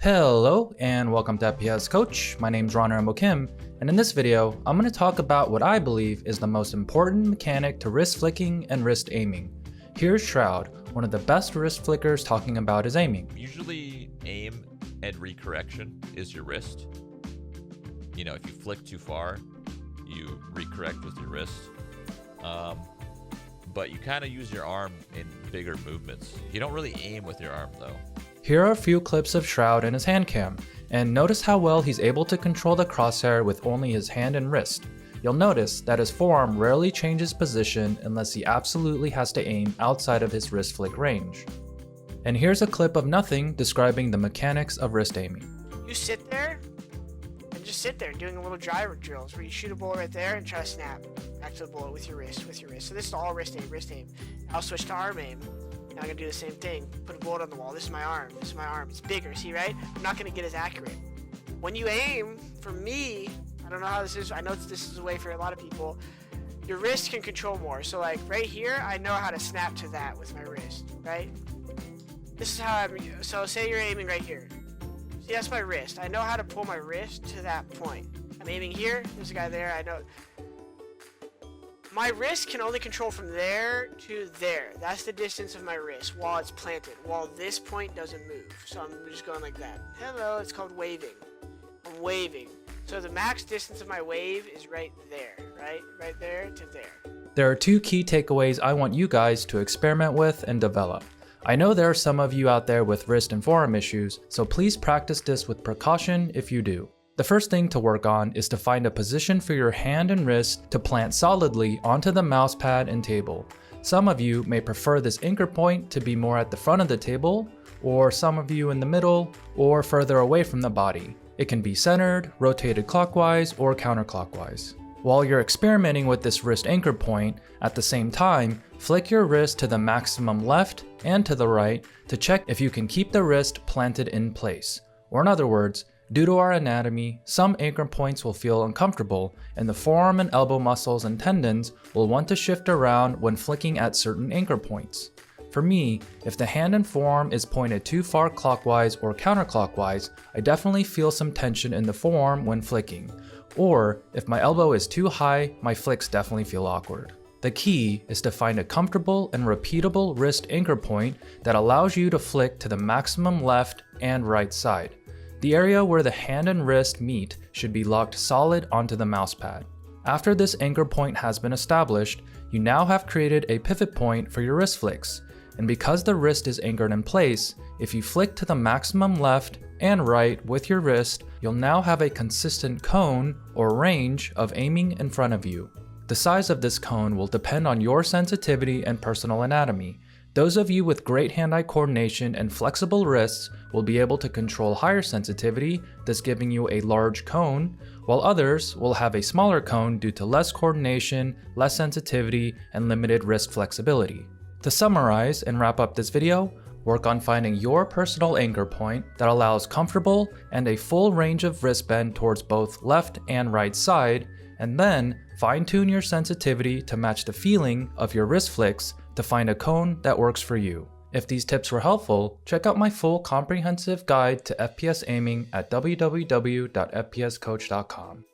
Hello and welcome to FPS Coach. My name's Rambo, and in this video, I'm going to talk about what I believe is the most important mechanic to wrist flicking and wrist aiming. Here's Shroud, one of the best wrist flickers, talking about his aiming. Usually aim and recorrection is your wrist. You know, if you flick too far, you recorrect with your wrist. But you kind of use your arm in bigger movements. You don't really aim with your arm though. Here are a few clips of Shroud and his hand cam, and notice how well he's able to control the crosshair with only his hand and wrist. You'll notice that his forearm rarely changes position unless he absolutely has to aim outside of his wrist flick range. And here's a clip of Nothing describing the mechanics of wrist aiming. You sit there and just sit there doing a little gyro drills where you shoot a bullet right there and try to snap back to the bullet with your wrist. So this is all wrist aim. I'll switch to arm aim. Now I'm gonna do the same thing. Put a bullet on the wall. This is my arm. It's bigger, see, right? I'm not gonna get as accurate. When you aim, for me, I don't know how this is. I know this is a way for a lot of people. Your wrist can control more. So like right here, I know how to snap to that with my wrist, right? This is how I'm, so say you're aiming right here. See, that's my wrist. I know how to pull my wrist to that point. I'm aiming here. There's a guy there. I know. My wrist can only control from there to there. That's the distance of my wrist while it's planted, while this point doesn't move. So I'm just going like that. Hello, it's called waving. I'm waving. So the max distance of my wave is right there, right? Right there to there. There are two key takeaways I want you guys to experiment with and develop. I know there are some of you out there with wrist and forearm issues, so please practice this with precaution if you do. The first thing to work on is to find a position for your hand and wrist to plant solidly onto the mouse pad and table. Some of you may prefer this anchor point to be more at the front of the table, or some of you in the middle, or further away from the body. It can be centered, rotated clockwise, or counterclockwise. While you're experimenting with this wrist anchor point, at the same time, flick your wrist to the maximum left and to the right to check if you can keep the wrist planted in place. Or in other words, due to our anatomy, some anchor points will feel uncomfortable, and the forearm and elbow muscles and tendons will want to shift around when flicking at certain anchor points. For me, if the hand and forearm is pointed too far clockwise or counterclockwise, I definitely feel some tension in the forearm when flicking. Or, if my elbow is too high, my flicks definitely feel awkward. The key is to find a comfortable and repeatable wrist anchor point that allows you to flick to the maximum left and right side. The area where the hand and wrist meet should be locked solid onto the mouse pad. After this anchor point has been established, you now have created a pivot point for your wrist flicks. And because the wrist is anchored in place, if you flick to the maximum left and right with your wrist, you'll now have a consistent cone or range of aiming in front of you. The size of this cone will depend on your sensitivity and personal anatomy. Those of you with great hand-eye coordination and flexible wrists will be able to control higher sensitivity, thus giving you a large cone, while others will have a smaller cone due to less coordination, less sensitivity, and limited wrist flexibility. To summarize and wrap up this video, work on finding your personal anchor point that allows comfortable and a full range of wrist bend towards both left and right side, and then fine-tune your sensitivity to match the feeling of your wrist flicks to find a cone that works for you. If these tips were helpful, check out my full comprehensive guide to FPS aiming at www.fpscoach.com.